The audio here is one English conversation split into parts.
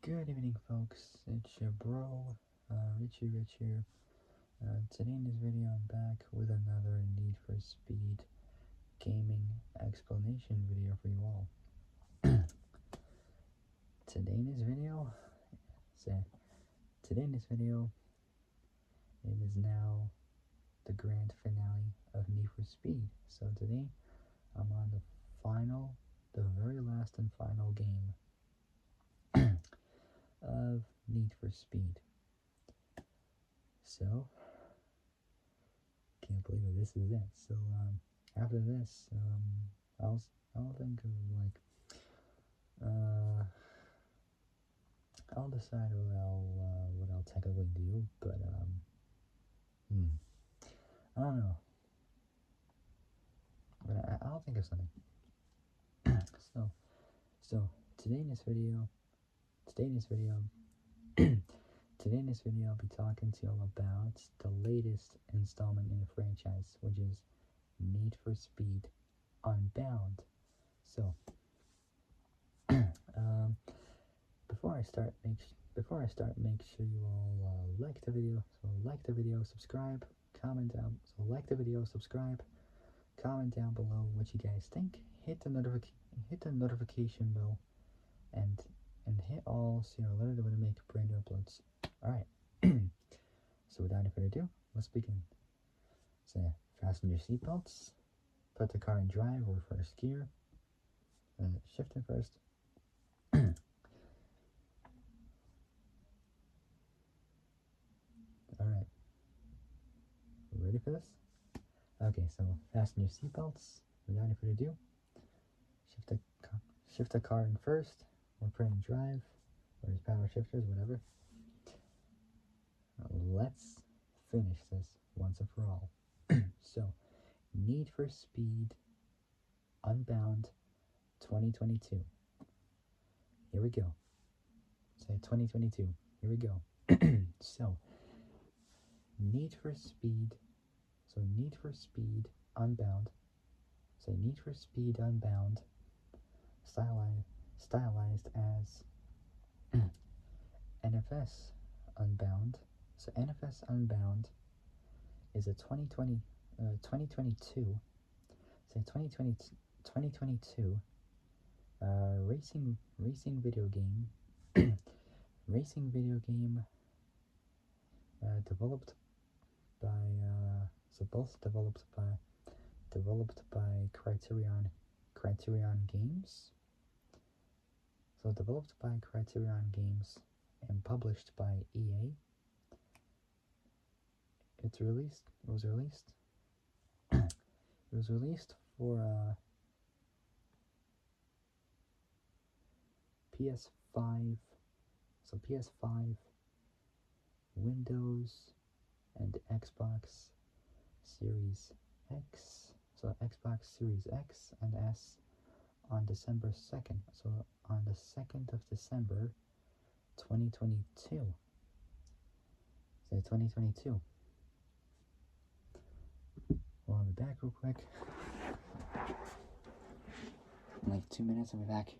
Good evening, folks. It's your bro, Richie Rich here. Today in this video, I'm back with another Need for Speed gaming explanation video for you all. Today in this video, it is now the grand finale of Need for Speed. So today, I'm on the very last and final game of Need for Speed. So, can't believe that this is it. So, after this, I'll think of I'll decide what I'll technically do, but I don't know. But I'll think of something. so today in this video, I'll be talking to you all about the latest installment in the franchise, which is Need for Speed Unbound. So, before I start, make sure you all like the video. So like the video, subscribe, comment down. So like the video, subscribe, comment down below what you guys think. Hit the notification bell, and hit all so you're alerted when I make brand new uploads. All right. So without any further ado, let's begin. So fasten your seatbelts, put the car in drive or first gear, and shift it first. Alright, ready for this? Okay, so fasten your seatbelts, without any further ado, shift the car in first, or put it in drive, or use power shifters, whatever. Let's finish this once and for all. So, Need for Speed Unbound 2022. Here we go. Say 2022. Here we go. So, Need for Speed Unbound. Say Need for Speed Unbound, stylized as NFS Unbound. So NFS Unbound is a 2022 racing video game developed by Criterion Games. So developed by Criterion Games and published by EA. It was released for PS5, so PS5, Windows, and Xbox Series X, so Xbox Series X and S on December 2nd, so on the 2nd of December 2022. So 2022. Well, I'll be back real quick. In like 2 minutes, I'll be back.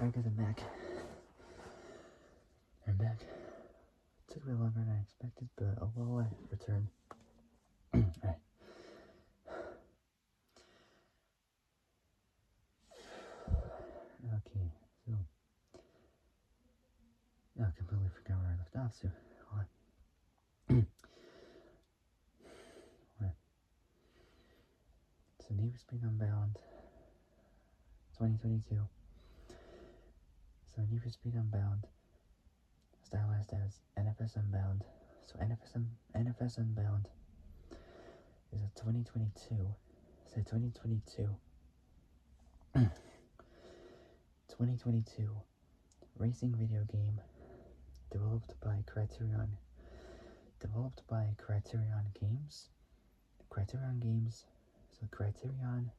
Alright guys, I'm back. It took a bit longer than I expected, but oh well, I returned. Alright. Okay, so I completely forgot where I left off, so hold on. Alright. So Need for Speed Unbound 2022. So Need for Speed Unbound, stylized as NFS Unbound. So NFS Unbound is a 2022. So 2022 racing video game developed by Criterion Games. So Criterion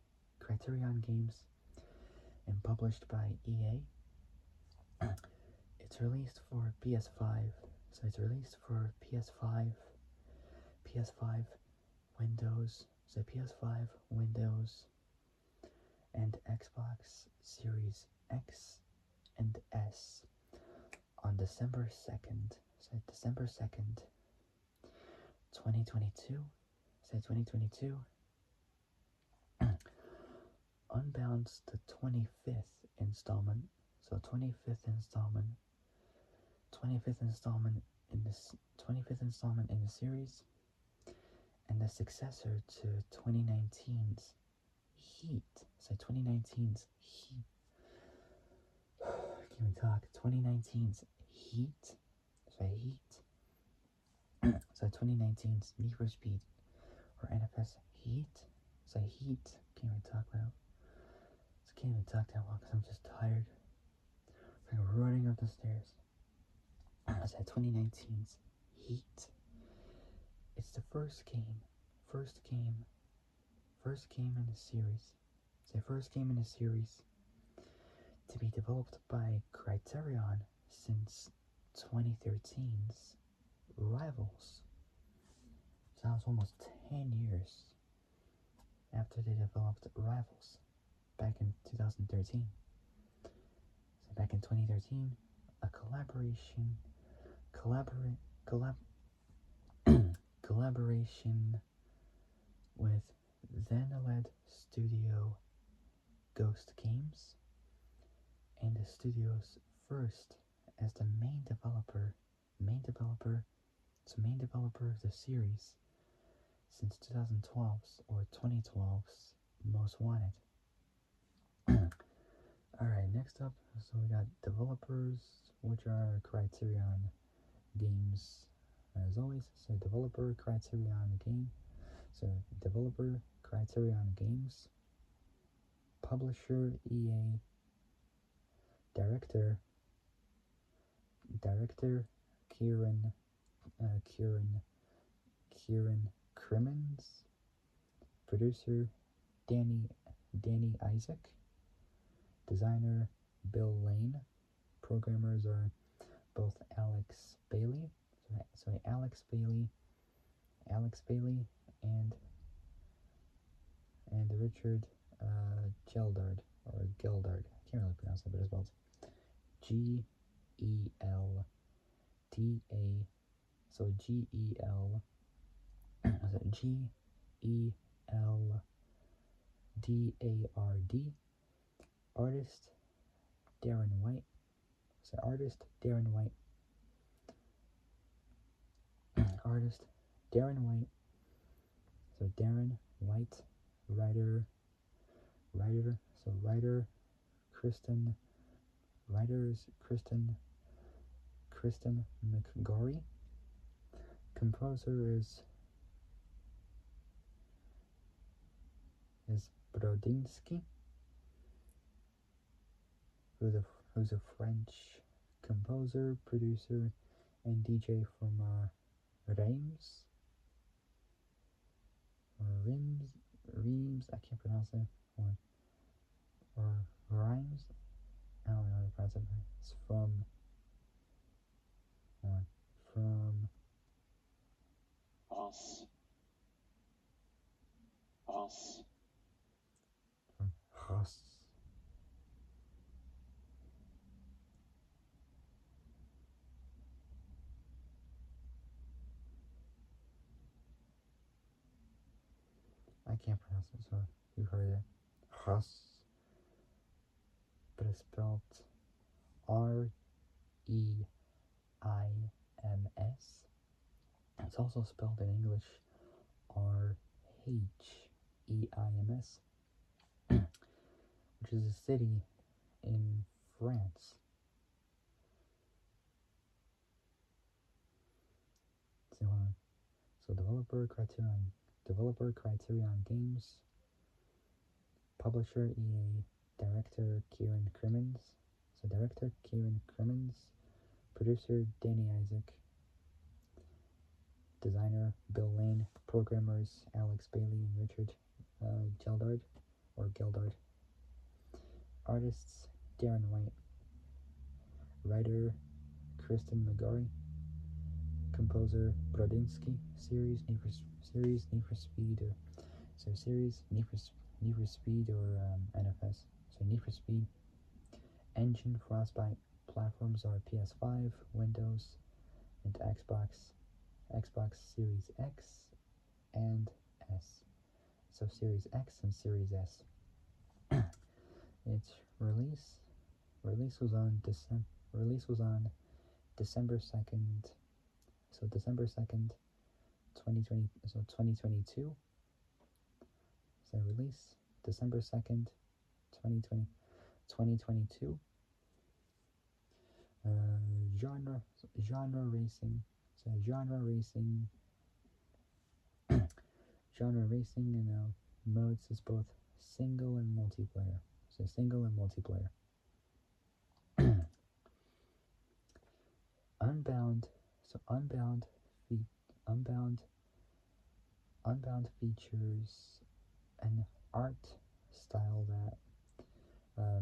Games, and published by EA. It's released for PS5. So it's released for PS5, Windows, so PS5, Windows, and Xbox Series X and S on December 2nd. So December 2nd, 2022. So 2022. Unbound's the 25th installment. So 25th installment in this 25th installment in the series, and the successor to 2019's Heat. So 2019's Heat. Can we talk? 2019's Heat. So Heat. So 2019's Need for Speed or NFS Heat. So Heat. Can't even talk about. So can't even talk that long because I'm just tired. I'm running up the stairs. So 2019's Heat. It's the first game in the series. It's the first game in the series to be developed by Criterion since 2013's Rivals. So that was almost 10 years after they developed Rivals back in 2013. So back in 2013, a collaboration with then-led studio Ghost Games, and the studio's first as the main developer of the series since 2012's or 2012's Most Wanted. Alright, next up, so we got developers, which are Criterion Games, as always. So developer Criterion Games, publisher EA, director Kieran Crimmins, producer Danny Isaac, designer Bill Lane, programmers are both Alex Bailey and Richard Geldard. I can't really pronounce that, but it's spelled G-E-L-D-A. So G-E-L-D-A-R-D. Artist Darren White. So artist Darren White. So Darren White. Writer. So writers Kristen McGorry. Composer is Brodinski, who's a French composer, producer, and DJ from Reims. I can't pronounce it. Or Reims. I don't know how to pronounce it. It's from Reims. From Reims. can't pronounce it, so you heard it. Hus, but it's spelled Reims. It's also spelled in English Reims, which is a city in France. So developer Criterion Games, publisher EA, director Kieran Crimmins. So director Kieran Crimmins, producer Danny Isaac, designer Bill Lane, programmers Alex Bailey and Richard Geldard, artists Darren White, writer Kristen McGarry, composer Brodinski, series Need for Speed or NFS. So Need for Speed, engine Frostbite, platforms are PS5, Windows, and Xbox Series X and S. So Series X and Series S. Its release was on December 2nd. So December 2nd, 2022. So release December 2nd, 2022. Genre racing. So genre racing and modes is both single and multiplayer. So single and multiplayer. Unbound. So Unbound features an art style that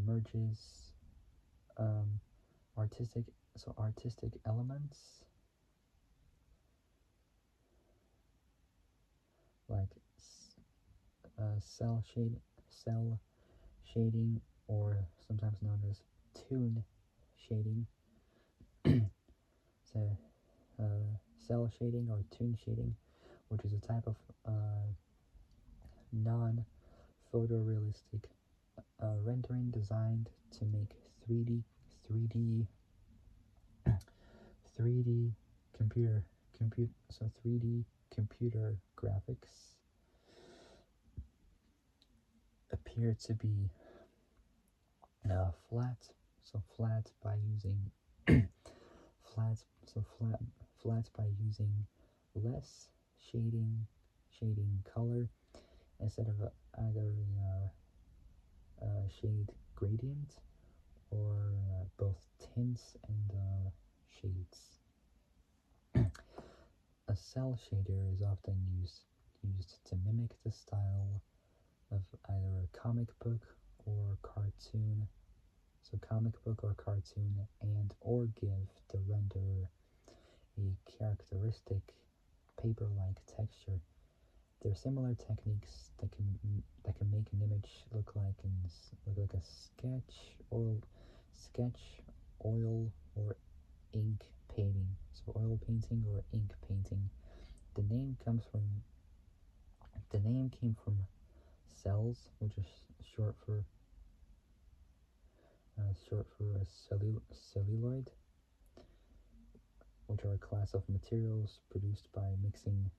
merges artistic elements like cell shading, or sometimes known as toon shading. So cell shading or toon shading, which is a type of non-photorealistic rendering designed to make 3D computer graphics appear to be flat. So flat by using less shading color instead of either shade gradient or both tints and shades. A cell shader is often used to mimic the style of either a comic book or cartoon. So comic book or cartoon, and or give the renderer a characteristic paper-like texture. There are similar techniques that can make an image look like a sketch, oil, or ink painting. So oil painting or ink painting. The name came from cells, which is short for celluloid, which are a class of materials produced by mixing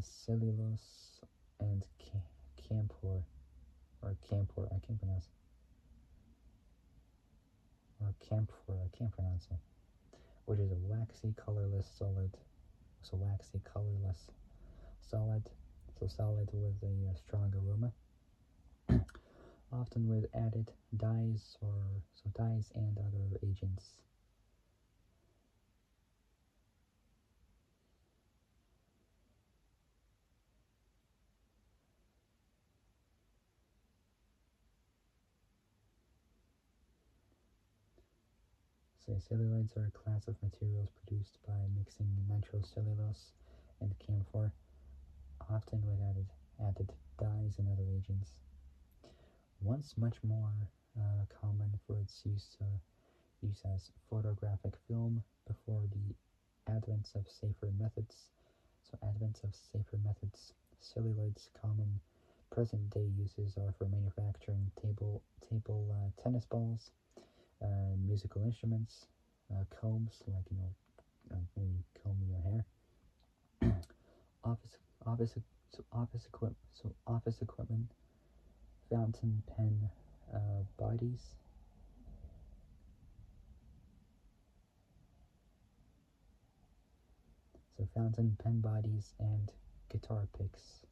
cellulose and camphor. I can't pronounce it. I can't pronounce it. Which is a waxy, colorless solid. So waxy, colorless solid. So solid with a strong aroma. Often with added dyes and other agents. So celluloids are a class of materials produced by mixing nitrocellulose and camphor, often with added dyes and other agents. Once much more common for its use as photographic film before the advent of safer methods celluloid's common present-day uses are for manufacturing table tennis balls, musical instruments, combs, like when you comb your hair, office office office equipment, fountain pen bodies. So fountain pen bodies and guitar picks.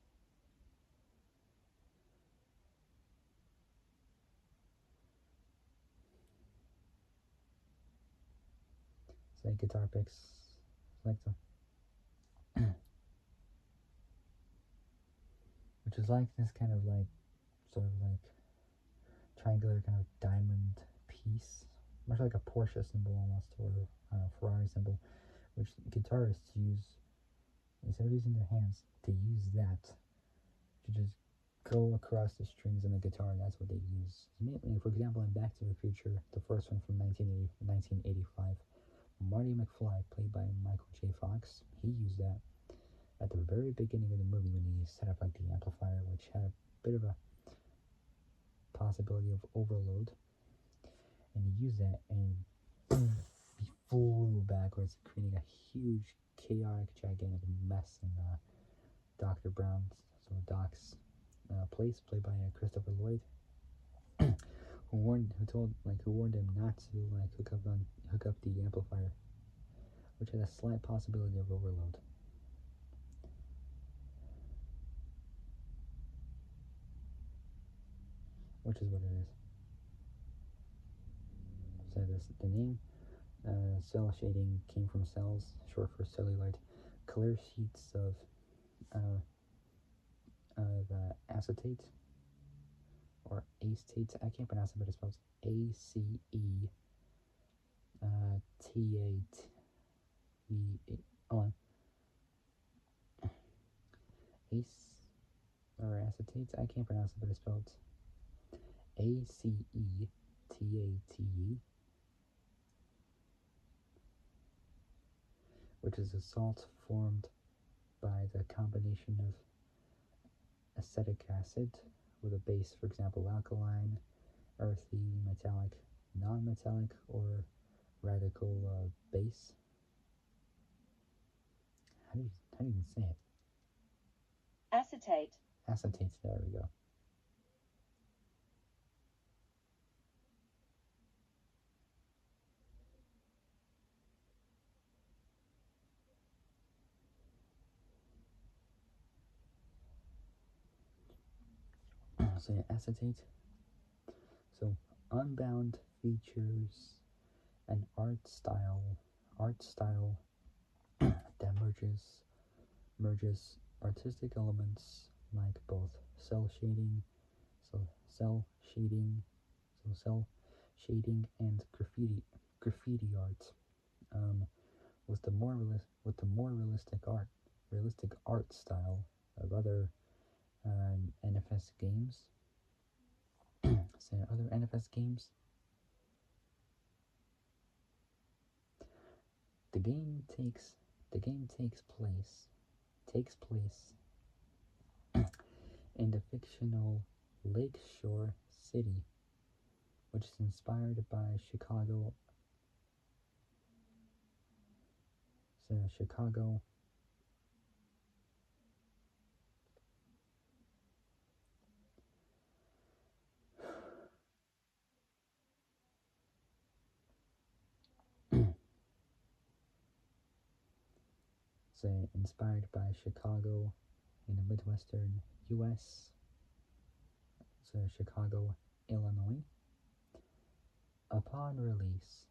Say guitar picks, like the, which is like this kind of like sort of like triangular kind of diamond piece, much like a Porsche symbol almost, or a Ferrari symbol, which guitarists use instead of using their hands to use that to just go across the strings in the guitar, and that's what they use. Mainly, for example, in Back to the Future, the first one from 1985, Marty McFly, played by Michael J. Fox, he used that at the very beginning of the movie when he set up like the amplifier, which had a bit of a possibility of overload, and he used that and boom, he flew backwards, creating a huge, chaotic, gigantic mess in Dr. Brown's, so Doc's place, played by Christopher Lloyd, who warned him not to like hook up the amplifier, which had a slight possibility of overload. Which is what it is. So the name cell shading came from cells, short for celluloid, clear sheets of acetate or acetate. I can't pronounce it, but it's spelled ACE T8 oh, ace or acetate. I can't pronounce it, but it's spelled ACETATE, which is a salt formed by the combination of acetic acid with a base, for example, alkaline, earthy, metallic, non-metallic, or radical base. How do you even say it? Acetate. Acetate. There we go. So yeah, acetate. So Unbound features an art style that merges artistic elements like both cell shading, so cell shading, cell shading and graffiti art, with the more realistic art style of other NFS games. So other NFS games. The game takes place in the fictional Lakeshore City, which is inspired by Chicago. So Chicago. So inspired by Chicago in the Midwestern U.S. So Chicago, Illinois. Upon release,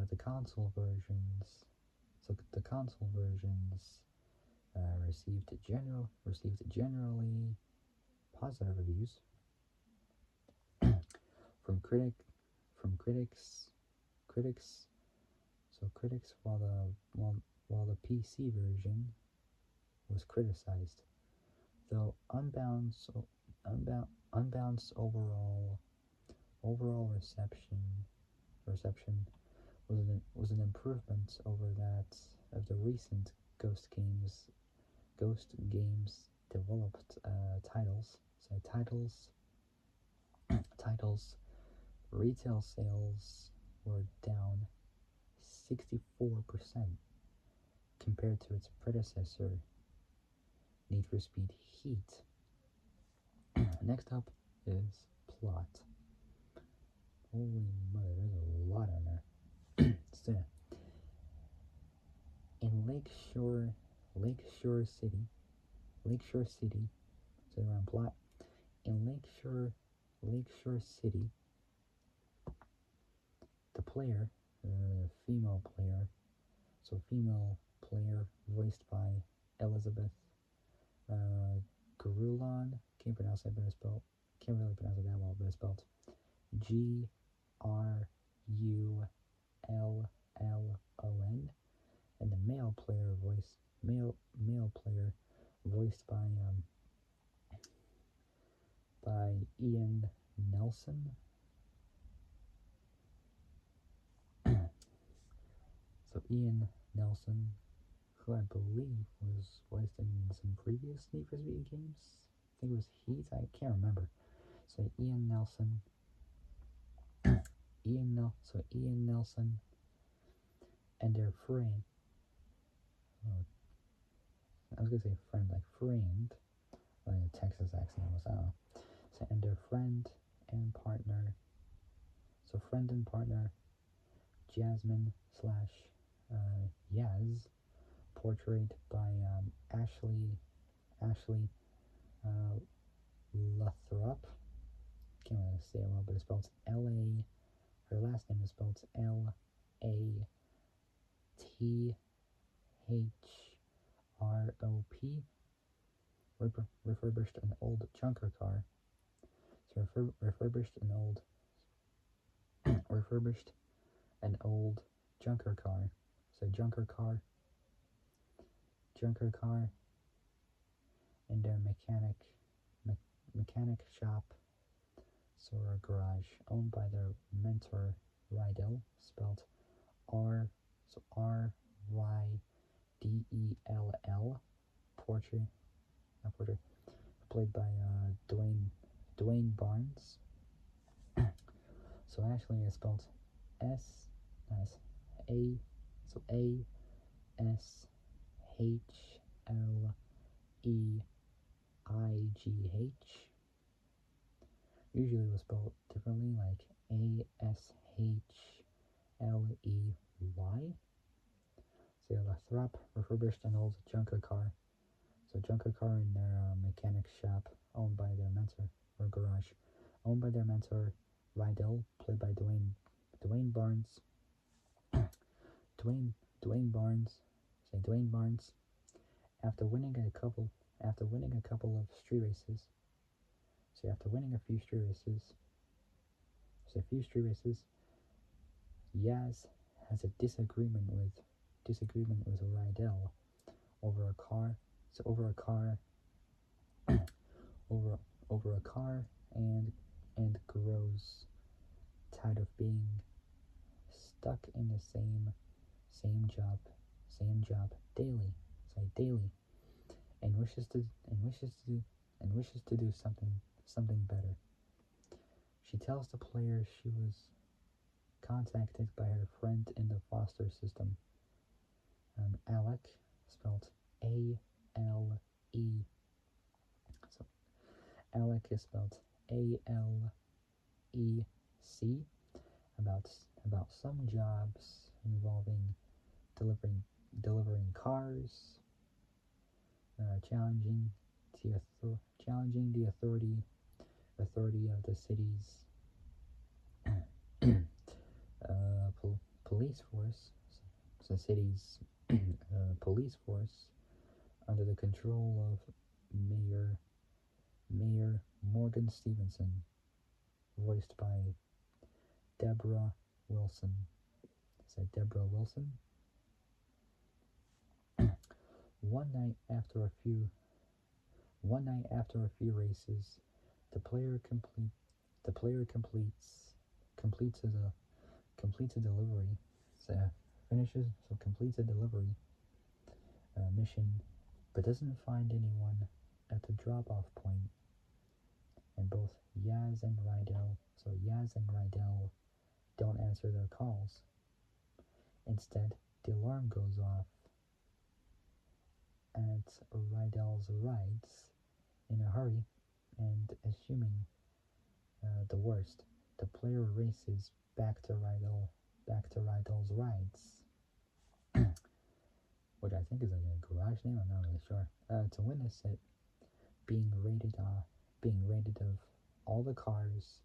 the console versions. So the console versions received generally positive reviews from critics. So critics, while the PC version was criticized, though Unbound's overall reception was an improvement over that of the recent Ghost games Ghost Games developed titles. So titles retail sales were down 64% compared to its predecessor, Need for Speed Heat. Next up is plot. Holy mother, there's a lot on there. So, in Lakeshore City, so around plot. In Lakeshore City, the player, female player, so female player voiced by Elizabeth Gurulon. Can't pronounce that, but it's spelled. Can't really pronounce it that well, but it's spelled Grulon. And the male player voiced by Ian Nelson. So Ian Nelson, who I believe was voiced in some previous Need for Speed games. I think it was Heat. I can't remember. So Ian Nelson. Ian Nelson and their friend. Oh, I was gonna say friend, like friend. Like a Texas accent was. I don't know. So and their friend and partner. So friend and partner, Jasmine / Yaz, portrayed by Ashley Lathrop. Can't really say it well, but it's spelled L-A. Her last name is spelled Latrop. Refurbished an old junker car. So refurbished an old junker car. So junker car in their mechanic shop, so a garage owned by their mentor Rydell, spelled Rydell. Portrait, played by Dwayne Barnes. So actually it's spelled Ashley. Usually it was spelled differently, like Ashley. So Lathrop refurbished an old junker car. So junker car in their mechanic shop, owned by their mentor, or garage, owned by their mentor Rydell, played by Dwayne Barnes. Dwayne Barnes. After winning a couple of street races. So after winning a few street races, Yaz has a disagreement with Rydell over a car. So over a car, and grows tired of being stuck in the same job daily. And wishes to do something better. She tells the player she was contacted by her friend in the foster system, Alec, spelled A-L-E. So Alec is spelled A-L-E-C. About some jobs involving delivering cars, challenging the authority of the city's police force. So the city's police force, under the control of Mayor Morgan Stevenson, voiced by Deborah Wilson. Is that Deborah Wilson? One night after a few races, the player completes a delivery. Completes a delivery mission but doesn't find anyone at the drop-off point, and both Yaz and Rydell don't answer their calls. Instead, the alarm goes off at Rydell's rides in a hurry, and assuming the worst, the player races back to Rydell's rides, which I think is like a garage name. I'm not really sure. To witness it being rated of all the cars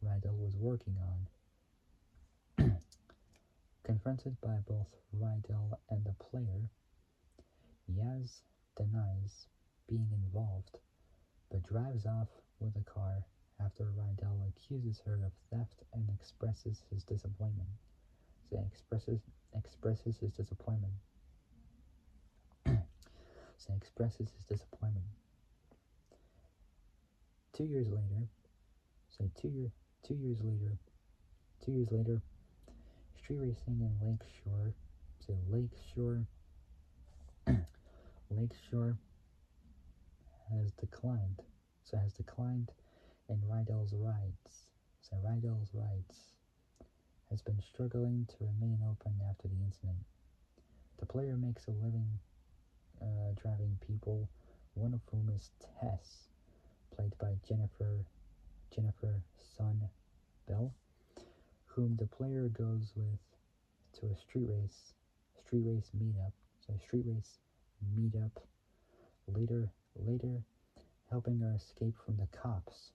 Rydell was working on. Confronted by both Rydell and the player, Yaz denies being involved, but drives off with the car after Rydell accuses her of theft and expresses his disappointment. So expresses his disappointment. So expresses his disappointment. 2 years later, so two years later, street racing in Lakeshore has declined. So has declined in Rydell's rides. So Rydell's rides has been struggling to remain open after the incident. The player makes a living driving people, one of whom is Tess, played by Jennifer Sun Bell, whom the player goes with to a street race meetup, later helping her escape from the cops.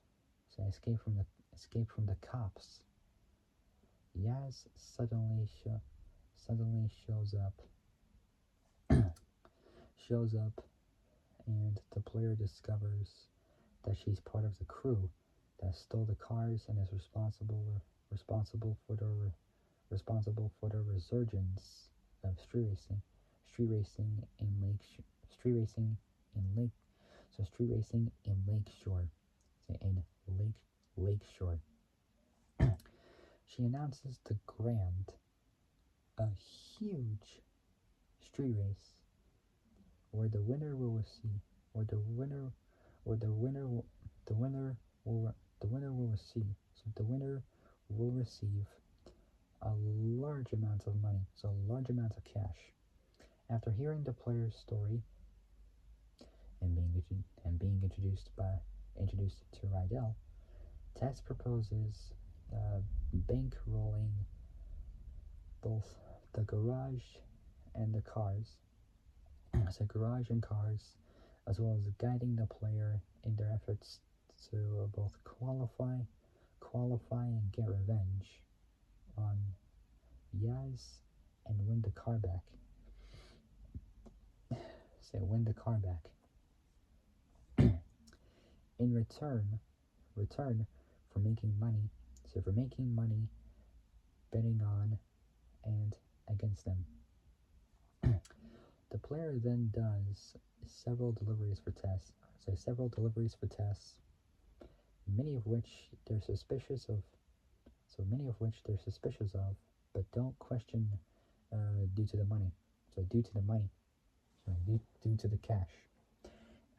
So escape from the cops. Yaz suddenly shows up, and the player discovers that she's part of the crew that stole the cars and is responsible for the resurgence of street racing in Lakeshore. So in Lakeshore. She announces the Grand, a huge street race where the winner will receive where the winner will receive so the winner will receive a large amount of money, so large amounts of cash. After hearing the player's story and being introduced to Rydell, Tess proposes bankrolling both the garage and the cars, as well as guiding the player in their efforts to both qualify and get revenge on Yaz and win the car back. Win the car back. In return for making money, betting on and against them. The player then does several deliveries for Tess, many of which they're suspicious of, but don't question due to the money. Due to the cash.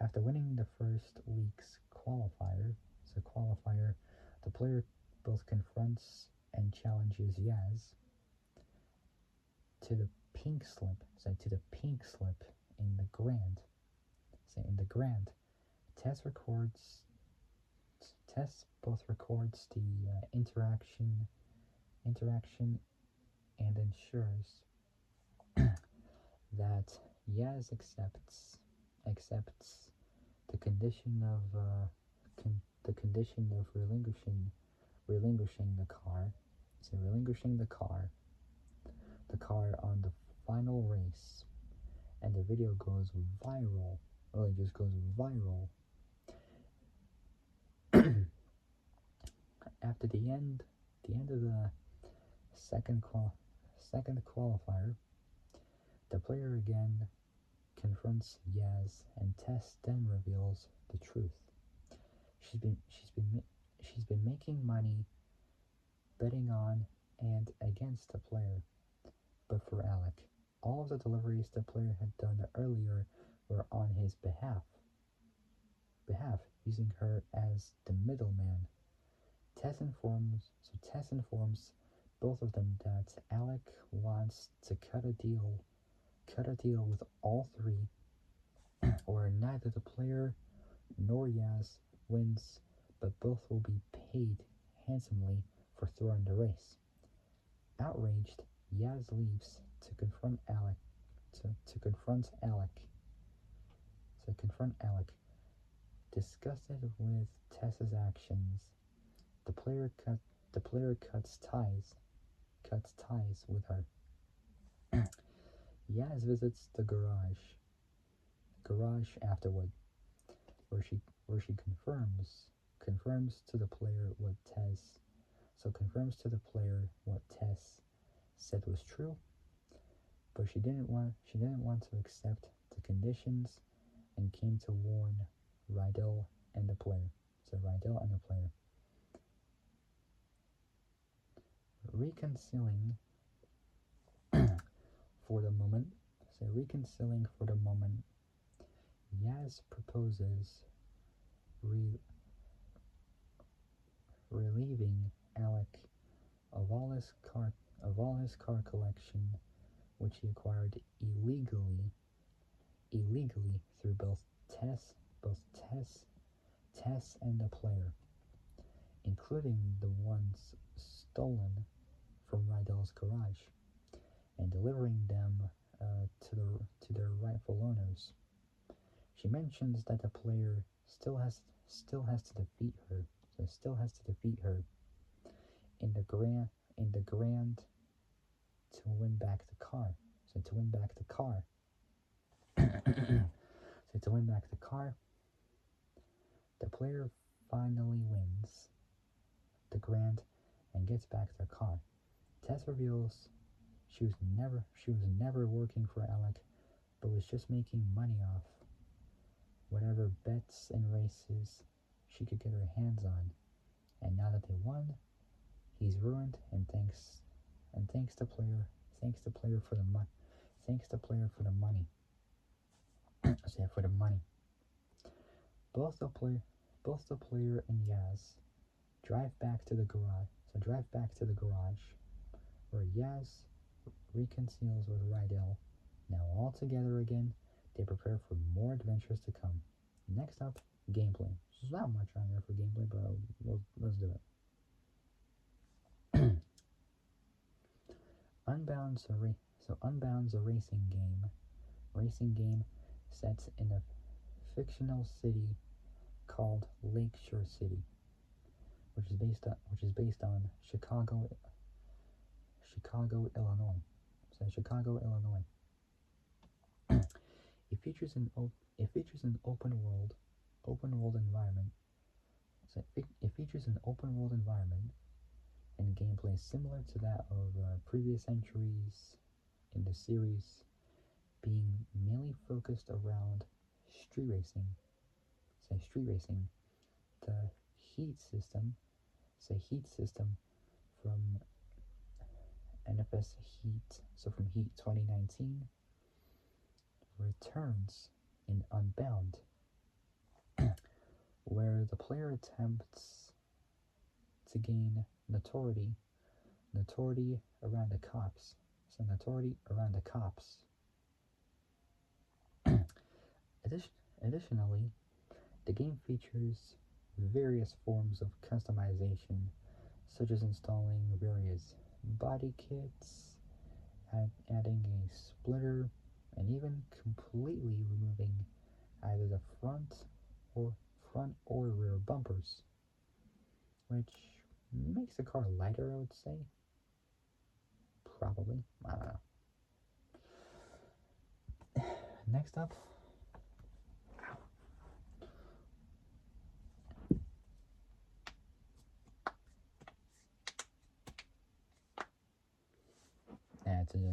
After winning the first week's qualifier, the player both confronts and challenges Yaz to the pink slip, in the Grand. Tess both records the interaction and ensures that Yaz accepts the condition of relinquishing the car on the final race, and the video goes viral. Well, it just goes viral. After the end of the second qualifier, the player again confronts Yaz, and Tess then reveals the truth. She's been making money betting on and against the player, but for Alec. All of the deliveries the player had done earlier were on his behalf, using her as the middleman. Tess informs both of them that Alec wants to cut a deal with all three, or neither the player nor Yaz wins, but both will be paid handsomely for throwing the race. Outraged, Yaz leaves to confront Alec. Disgusted with Tess's actions, the player cuts ties with her. Yaz visits the garage afterward, where she confirms to the player what Tess said was true, but she didn't want to accept the conditions and came to warn Rydell and the player. Reconciling for the moment, Yaz proposes relieving Alec of all his car collection, which he acquired illegally through both Tess and the player, including the ones stolen from Rydell's garage, and delivering them to their rightful owners. She mentions that the player still has to defeat her in the grand to win back the car. To win back the car, the player finally wins the grand and gets back their car. Tess reveals she was never working for Alec, but was just making money off whatever bets and races she could get her hands on. And now that they won, he's ruined and thanks the player for the money. For the money. Both the player and Yaz drive back to the garage, where Yaz reconciles with Rydell. Now all together again, they prepare for more adventures to come. Next up, gameplay. There's not much on there for gameplay, but let's do it. Unbound's a racing game set in a fictional city called Lakeshore City, which is based on Chicago, Illinois. It features an open world environment. It features an open world environment and gameplay similar to that of previous entries in the series, being mainly focused around street racing. The heat system from NFS Heat, so from Heat 2019, returns in Unbound, where the player attempts to gain notoriety around the cops. Additionally, the game features various forms of customization, such as installing various body kits, adding a splitter, and even completely removing either the front or rear bumpers, which makes the car lighter, I would say. Probably. I don't know. Next up,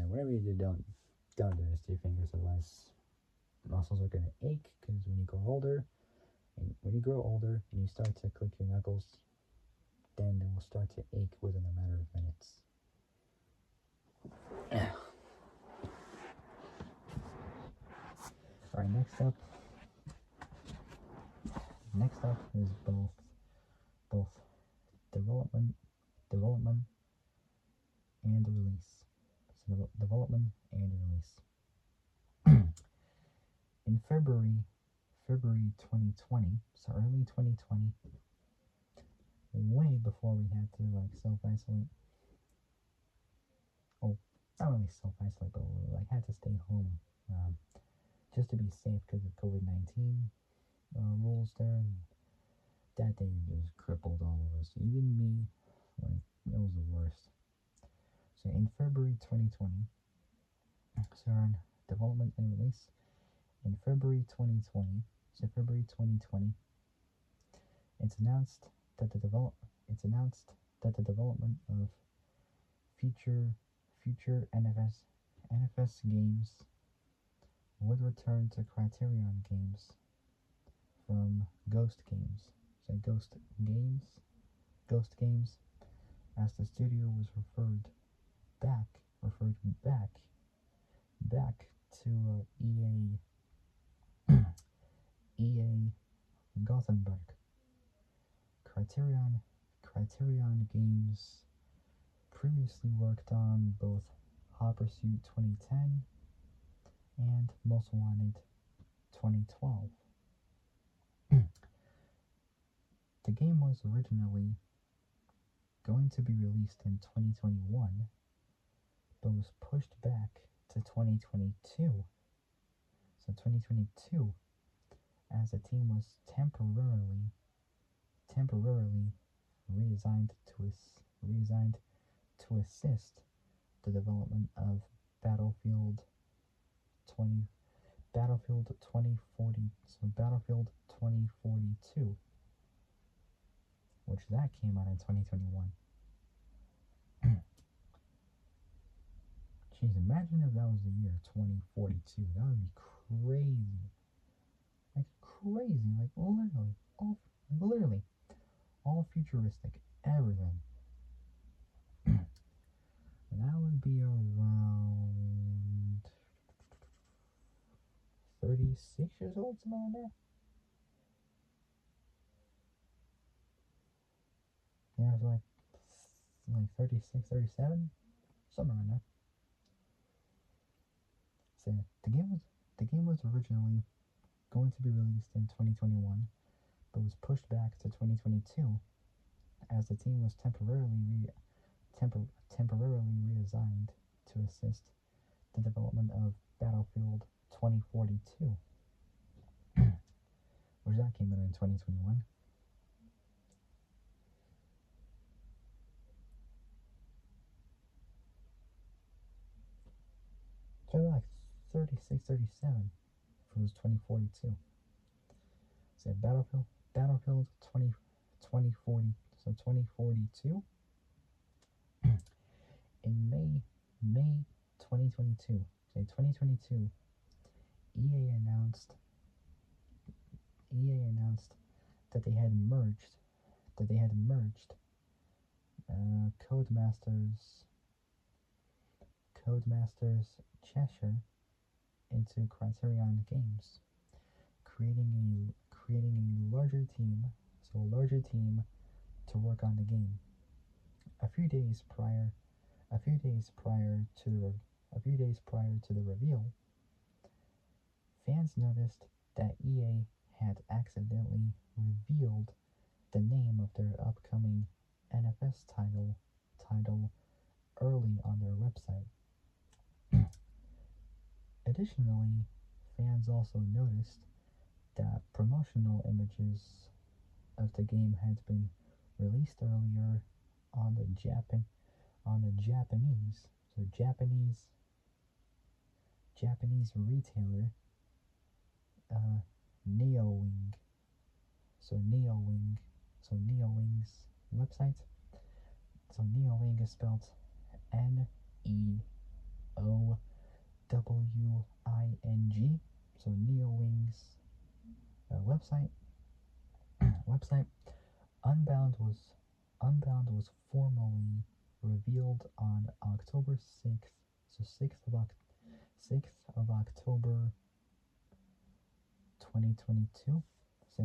whatever you do, don't do this to your fingers, otherwise muscles are gonna ache. Because when you grow older and you start to click your knuckles, then they will start to ache within a matter of minutes. Alright, Alright, next up is both development and release. So development and release. In February 2020, so early 2020, way before we had to like self-isolate. Oh, not really self-isolate, but we like had to stay home just to be safe because of COVID-19 rules there. And that day just crippled all of us, even me. Like it was the worst. So in February 2020, so on development and release. In February 2020, it's announced that the development of future NFS games would return to Criterion Games from Ghost Games. So Ghost Games, as the studio was referred back to EA Gothenburg. Criterion Games previously worked on both Hot Pursuit 2010 and Most Wanted 2012. The game was originally going to be released in 2021, but was pushed back to 2022. So 2022, as the team was temporarily reassigned to assist the development of Battlefield 2040, so Battlefield 2042, which that came out in 2021. Jeez, imagine if that was the year 2042. That would be crazy. Like crazy, like literally all futuristic, everything. And that would be around 36 years old, something like that. Yeah, it was like 36, 37, somewhere around there. So the game was originally going to be released in 2021, but was pushed back to 2022 as the team was temporarily reassigned to assist the development of Battlefield 2042, which that came out in 2021. So like 36, 37 if it was 2042. So Battlefield 2040, so 2042. In May 2022, so 2022, EA announced that they had merged Codemasters Cheshire into Criterion Games, creating a larger team to work on the game. A few days prior to the reveal, fans noticed that EA had accidentally revealed the name of their upcoming NFS title early on their website. Additionally, fans also noticed that promotional images of the game had been released earlier on the Japanese retailer NeoWing. So NeoWing's website. So NeoWing is spelled NeoWing. So NeoWing's website. Unbound was formally revealed on October 6th. So 6th of October 2022. Say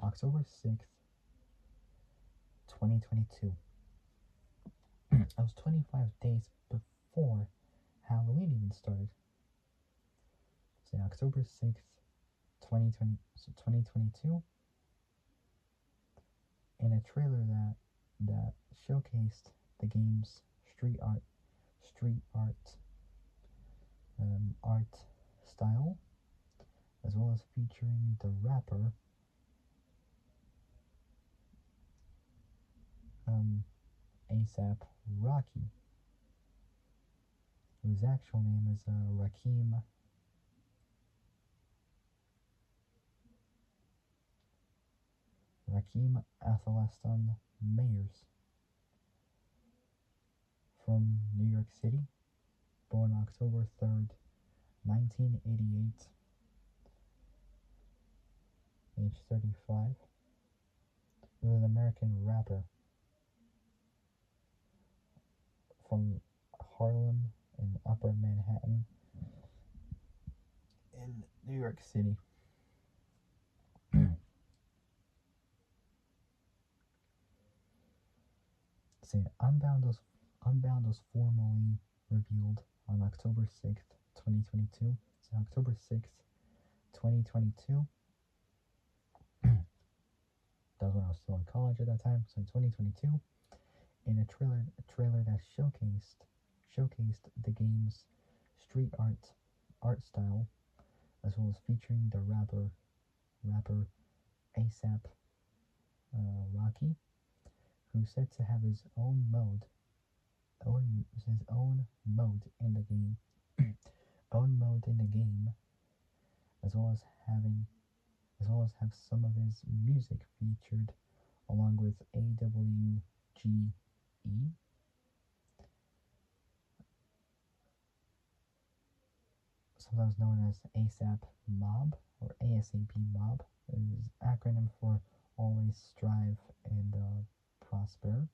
October 6th, 2022. That was 25 days before Halloween even started. Say October 6th, 2022. In a trailer that showcased the game's art style, as well as featuring the rapper A$AP Rocky, whose actual name is Rakim Athaleston Mayers, from New York City, born October 3rd, 1988, age 35. He was an American rapper from Harlem in Upper Manhattan in New York City. Unbound was formally revealed on October 6th, 2022. So October 6th, 2022. That was when I was still in college at that time. So in 2022, in a trailer that showcased the game's street art style, as well as featuring the rapper A$AP Rocky, who's said to have his own mode in the game, as well as have some of his music featured, along with A.K.A, sometimes known as ASAP Mob or ASAP Mob, is acronym for Always Strive and Prosper.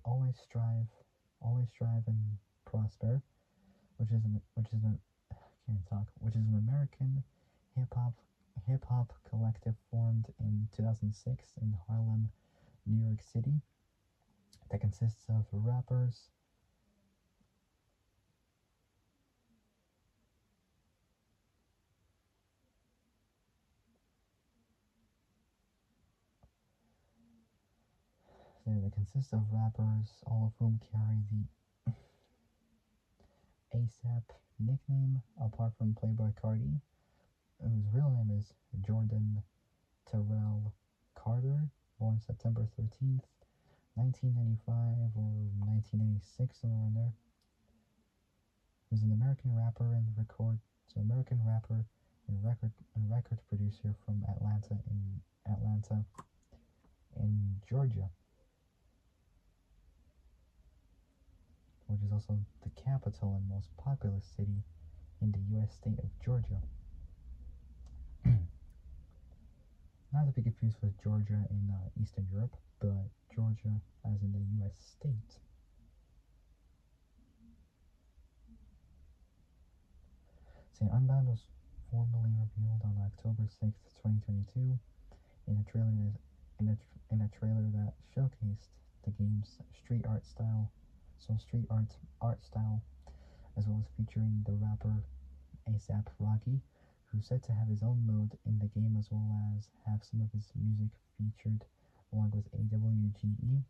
Always strive and prosper, which is an American hip hop collective formed in 2006 in Harlem, New York City, that consists of rappers, all of whom carry the A$AP nickname, apart from Playboy Cardi, whose real name is Jordan Terrell Carter, born September 13th, 1995 or 1996, somewhere in there. Who's an American rapper and record producer from Atlanta in Georgia, which is also the capital and most populous city in the U.S. state of Georgia. Not to be confused with Georgia in Eastern Europe, but Georgia as in the U.S. state. Unbound was formally revealed on October 6th, 2022, in a trailer that showcased the game's street art style, as well as featuring the rapper A$AP Rocky, who's said to have his own mode in the game, as well as have some of his music featured, along with A.K.A.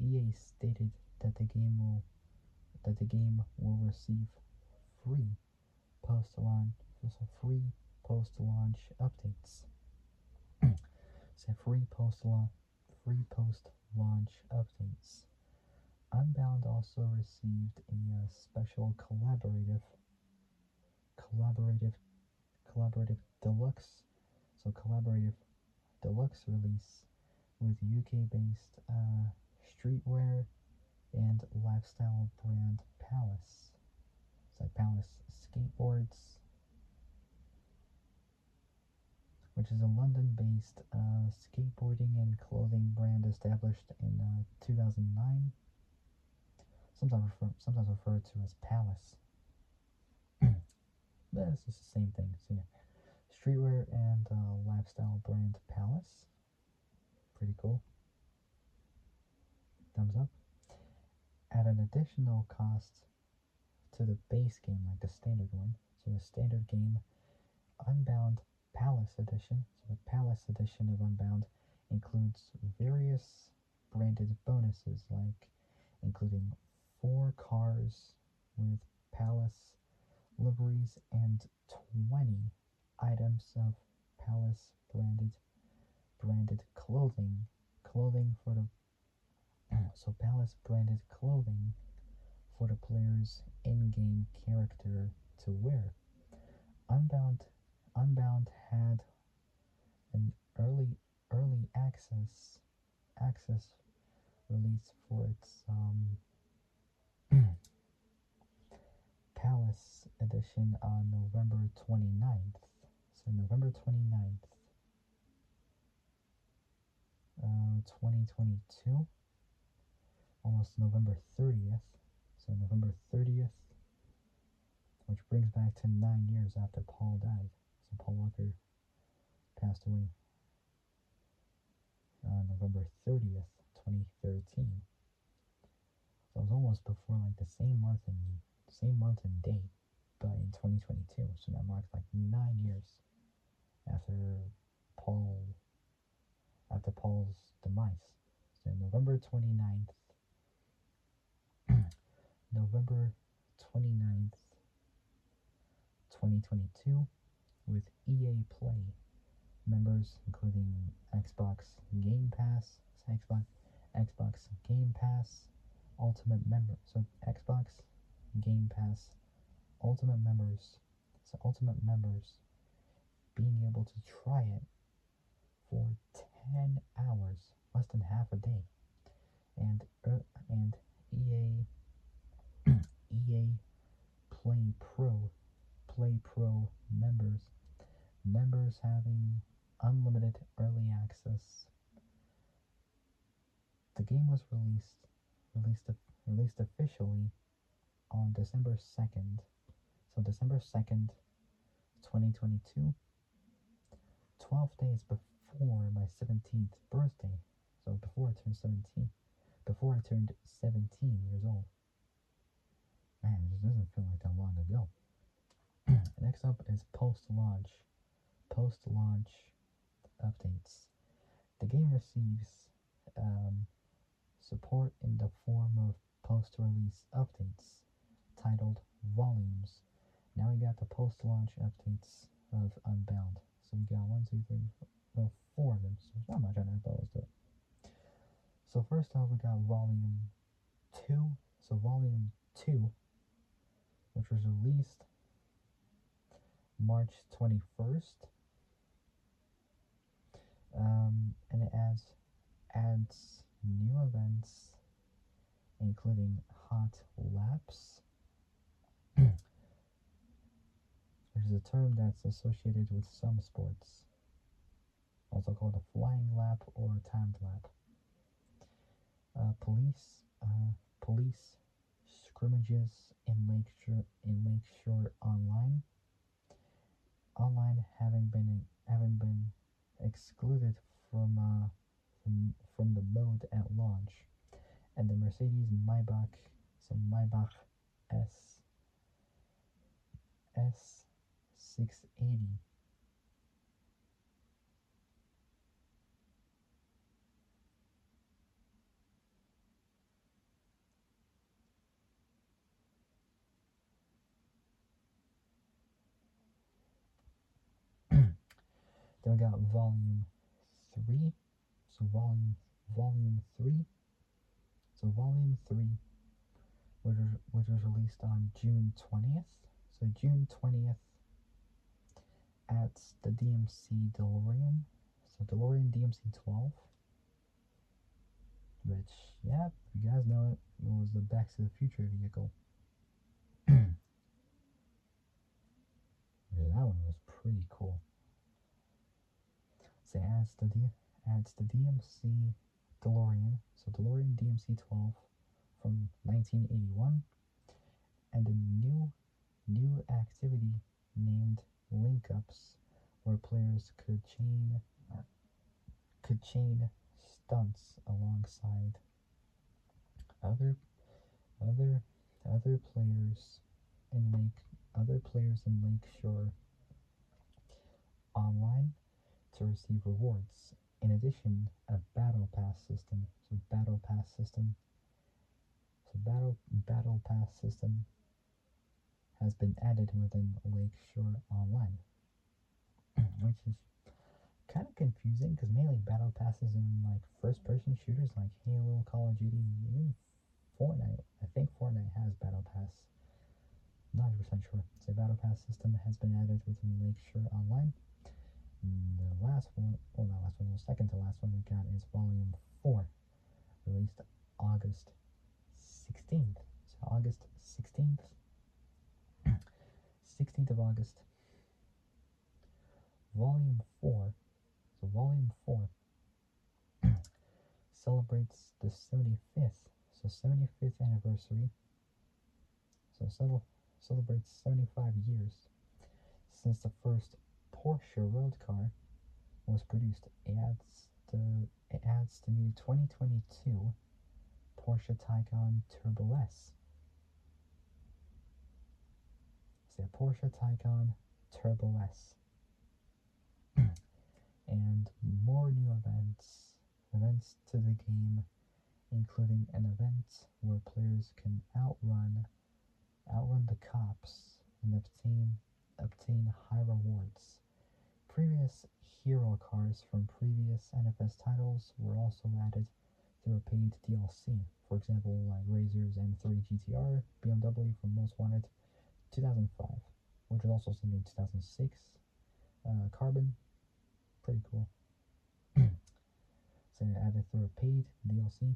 EA stated that the game will receive free post-launch updates. Free post-launch updates. Unbound also received a special collaborative deluxe release with UK-based streetwear and lifestyle brand Palace. It's like Palace Skateboards. which is a London-based skateboarding and clothing brand established in 2009, sometimes referred to as Palace. This is the same thing. So yeah, streetwear and lifestyle brand Palace. Pretty cool. Thumbs up. At an additional cost to the base game, like the standard one. So the standard game, Unbound Palace Edition. So the Palace Edition of Unbound includes various branded bonuses, like including 4 cars with Palace liveries and 20 items of Palace branded clothing for the Palace branded clothing for the player's in-game character to wear. Unbound Unbound had an early access release for its Palace edition on November 29th. So November 29th, 2022, almost November 30th. So November 30th, which brings back to 9 years after Paul died. So Paul Walker passed away on November 30th, 2013. So it was almost before like the same month and date, but in 2022. So that marks like 9 years after Paul's demise. So November 29th, November 29th, 2022, with EA Play members, including Xbox Game Pass, Ultimate member. So Xbox Game Pass Ultimate members. So Ultimate members being able to try it for 10 hours, less than half a day, and EA Play Pro members having unlimited early access. The game was released officially on December 2nd. So December 2nd, 2022, 12 days before my 17th birthday. So before I turned 17 years old. Man, it just doesn't feel like that long ago. Next up is post-launch updates. The game receives support in the form of post-release updates titled Volumes. Now we got the post-launch updates of Unbound. So we got 4 of them, so there's not much on our bows to it. So first off, we got Volume 2. So Volume 2, which was released March 21st, and it adds new events, including hot laps, which is a term that's associated with some sports, also called a flying lap or a timed lap. Police scrimmages in Lakeshore Online having been excluded from the mode at launch, and the Mercedes Maybach S680 Then we got Volume 3. So Volume 3. So Volume 3, which was released on June 20th. So June 20th at the DMC DeLorean. So DeLorean DMC 12. Which, yeah, you guys know it. It was the Back to the Future vehicle. That one was pretty cool. So it adds the DMC DeLorean, so DeLorean DMC 12 from 1981, and a new activity named Link Ups, where players could chain stunts alongside other other other players in Lakeshore online to receive rewards. In addition, a battle pass system. Battle pass system has been added within Lakeshore Online, which is kind of confusing because mainly battle passes in like first-person shooters like Halo, Call of Duty, even Fortnite. I think Fortnite has battle pass. Not 100% sure. So battle pass system has been added within Lakeshore Online. And the last one, well, not last one, the second to last one we got is Volume 4, released August 16th. So August 16th. 16th of August. Volume 4. So Volume 4 celebrates the 75th anniversary. So celebrates 75 years since the first Porsche road car was produced. It adds the new 2022 Porsche Taycan Turbo S. So Porsche Taycan Turbo S. And more new events to the game, including an event where players can outrun the cops and obtain high rewards. Previous hero cars from previous NFS titles were also added through a paid DLC. For example, like Razor's M3 GTR, BMW from Most Wanted 2005, which was also seen in 2006. Carbon, pretty cool. So added through a paid DLC.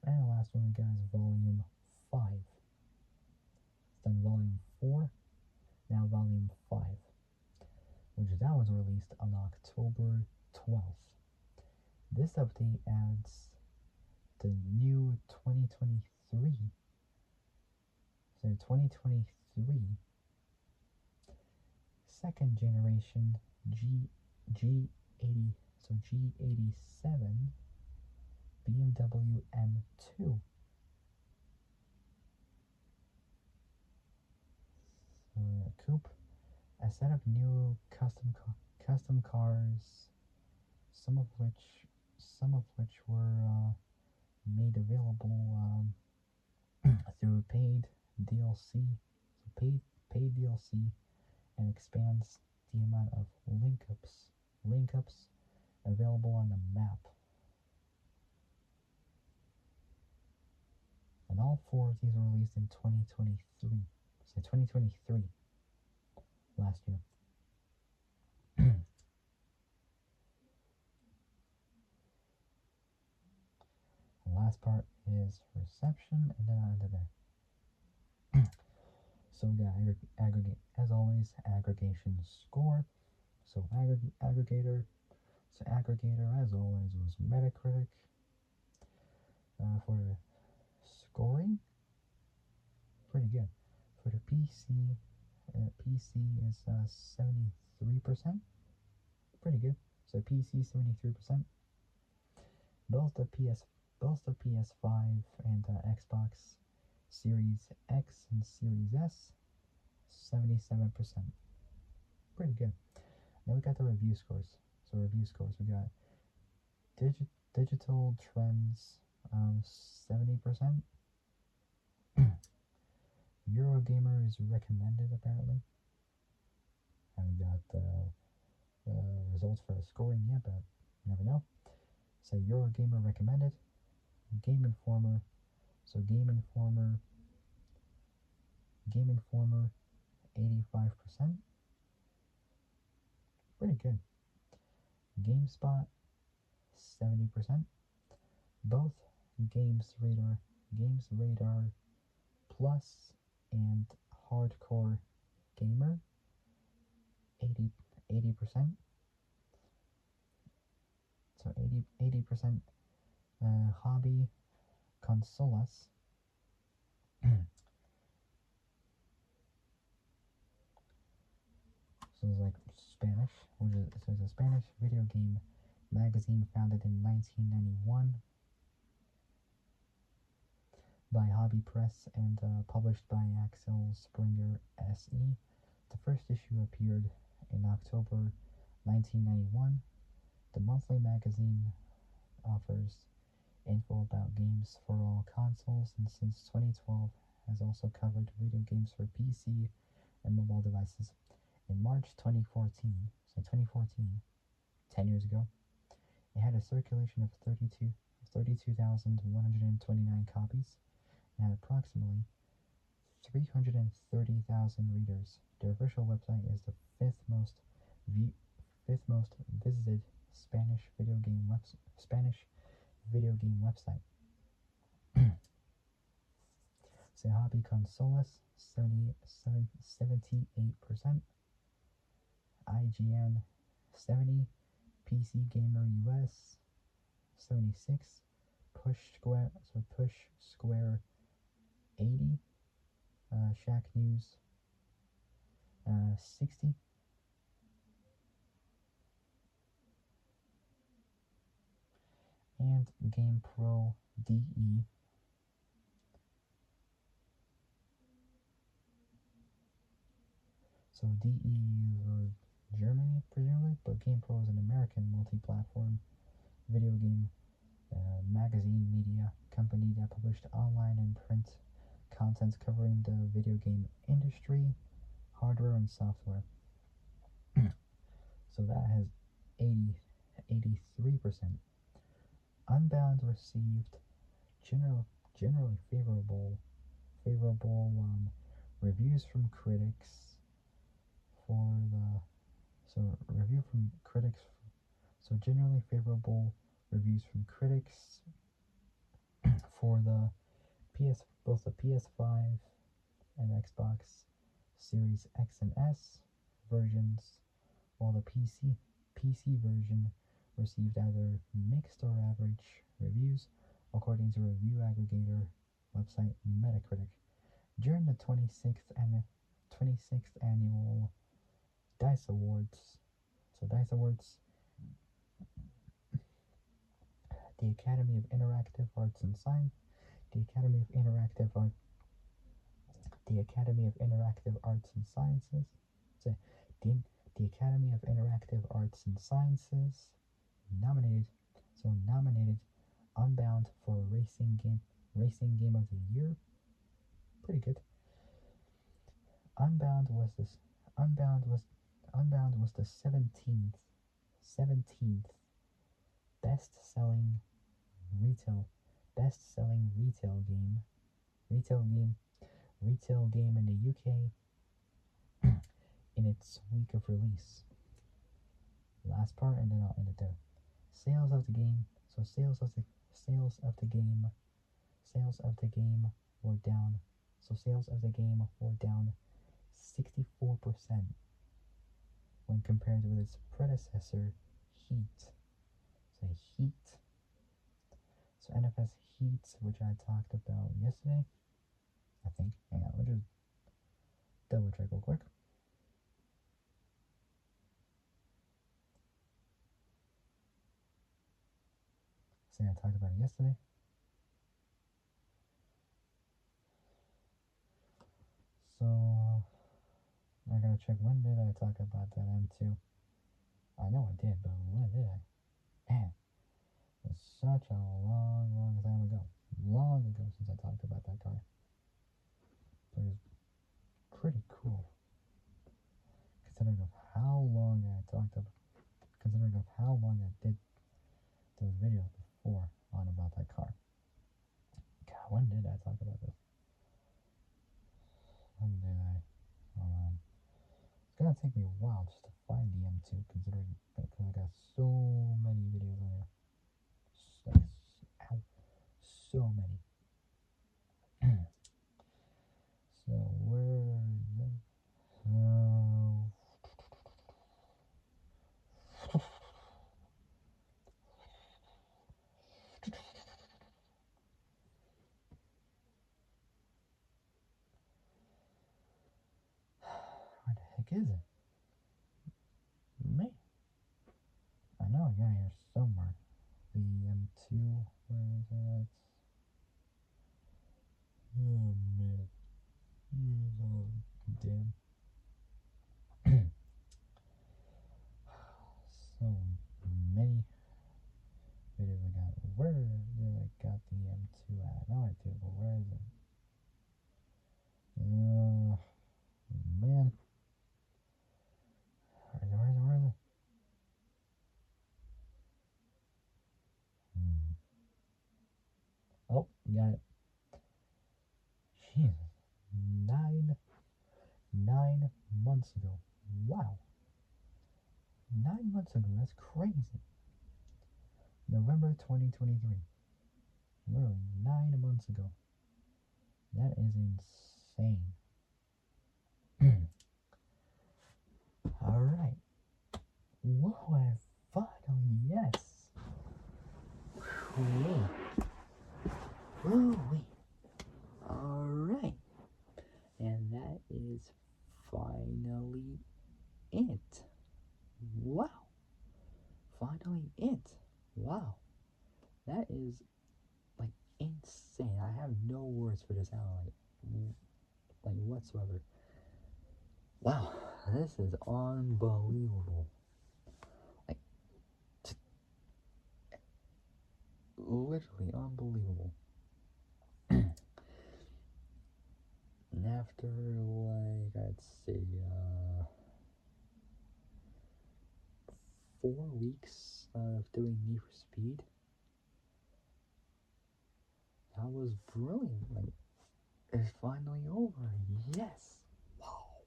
And the last one we got is Volume 5. It's done Volume 4, now Volume 5, which that was released on October 12th. This update adds the new 2023, so 2023 second generation G87 BMW M2. Coupe, a set of new custom cars, some of which were made available through paid DLC. So paid DLC, and expands the amount of link ups available on the map. And all four of these were released in 2023. So 2023, last year. The last part is reception, and then on to there. So we got aggregate, as always, aggregation score. So aggregator, as always, was Metacritic. For scoring, pretty good. For the PC is 73%, pretty good. So PC 73%. Both the PS5 and Xbox Series X and Series S, 77%. Pretty good. Now we got the review scores. So we got digital trends, 70%. Eurogamer is recommended, apparently. Haven't got the results for the scoring yet, but you never know. So Eurogamer recommended. Game Informer, 85%. Pretty good. GameSpot, 70%. Both Games Radar Plus and Hardcore Gamer, 80%. So 80% hobby consolas. So it's like Spanish, so it's a Spanish video game magazine founded in 1991 by Hobby Press and published by Axel Springer SE. The first issue appeared in October 1991. The monthly magazine offers info about games for all consoles, and since 2012 has also covered video games for PC and mobile devices. In March 2014, 10 years ago, it had a circulation of 32,129 copies and had approximately 330,000 readers. Their official website is the fifth most visited Spanish video game website. Se hobby consolas 78%, IGN 70, PC Gamer US 76, Push Square 80, Shack News 60, and GamePro DE. So DE or Germany, presumably, but GamePro is an American multi-platform video game magazine media company that published online and print content covering the video game industry, hardware, and software. So that has 83%. Unbound received generally favorable reviews from critics for the generally favorable reviews from critics for both the PS5 and Xbox Series X and S versions, while the PC version received either mixed or average reviews, according to review aggregator website Metacritic. During the 26th annual DICE Awards, the Academy of Interactive Arts and Science, the Academy of Interactive Arts and Sciences, the Academy of Interactive Arts and Sciences nominated Unbound for Racing Game of the Year. Pretty good. Unbound was the 17th best-selling retail game in the UK in its week of release. Last part, and then I'll end it there. Sales of the game were down. So sales of the game were down 64% when compared with its predecessor, Heat. So NFS Heat, which I talked about yesterday, I think. Hang on, let me just double check real quick. I talked about it yesterday. So I gotta check, when did I talk about that M2? I know I did, but when did I? Man, it's such a long time ago. Long ago since I talked about that car. But it's pretty cool. Considering of how long I did those videos before on about that car. God, when did I talk about this? When did I? It's gonna take me a while just to find the M2, considering because I got so many videos on here. So many. So where is it? is it? Man, I know I got here somewhere. The M2, where is that? Oh man. Oh, damn. So many videos I got. Where did I got the M2 at? No idea, but where is it? Man. Where is it? Oh, got it. Jesus. 9 months ago. Wow. 9 months ago. That's crazy. November 2023. Literally 9 months ago. That is insane. Alright. Whoa, I finally, yes. Whoa. Whoa, alright. And that is finally it. Wow. Finally it. Wow. That is like insane. I have no words for this now, like whatsoever. Wow, this is unbelievable. Like, literally unbelievable. And after, like, I'd say, 4 weeks of doing Need for Speed, that was brilliant. Like, it's finally over. Yes. Wow.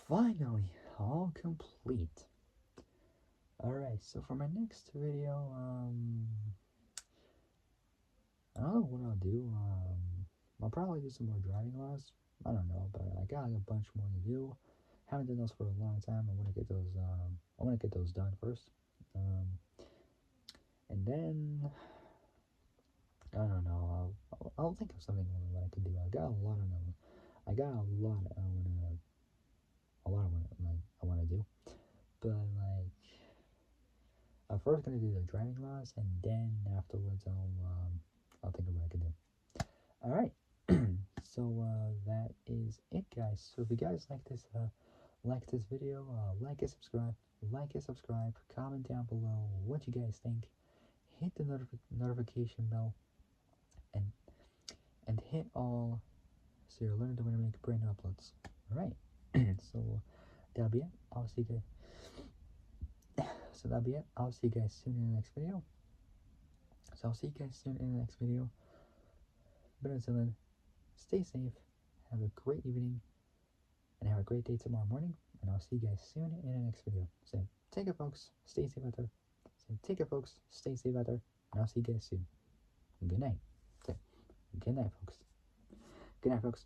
Finally, all complete. Alright, so for my next video, I don't know what I'll do. I'll probably do some more driving laws. I don't know, but I got a bunch more to do. Haven't done those for a long time. I want to get those. I want to get those done first, and then I don't know. I'll think of something that I can do. I got a lot of them. I got a lot. I want to do, but like I'm first gonna do the driving laws, and then afterwards I'll think of what I can do. All right. So that is it, guys. So if you guys like this video, like and subscribe, comment down below what you guys think, hit the notification bell, and hit all so you're learning to when I make brand new uploads. All right. So that'll be it. I'll see you guys. So that'll be it. I'll see you guys soon in the next video. But until then, stay safe, have a great evening, and have a great day tomorrow morning. And I'll see you guys soon in the next video. So take care, folks. Stay safe out there. Take care, folks. Stay safe out there. And I'll see you guys soon. Good night. So, good night, folks. Good night, folks.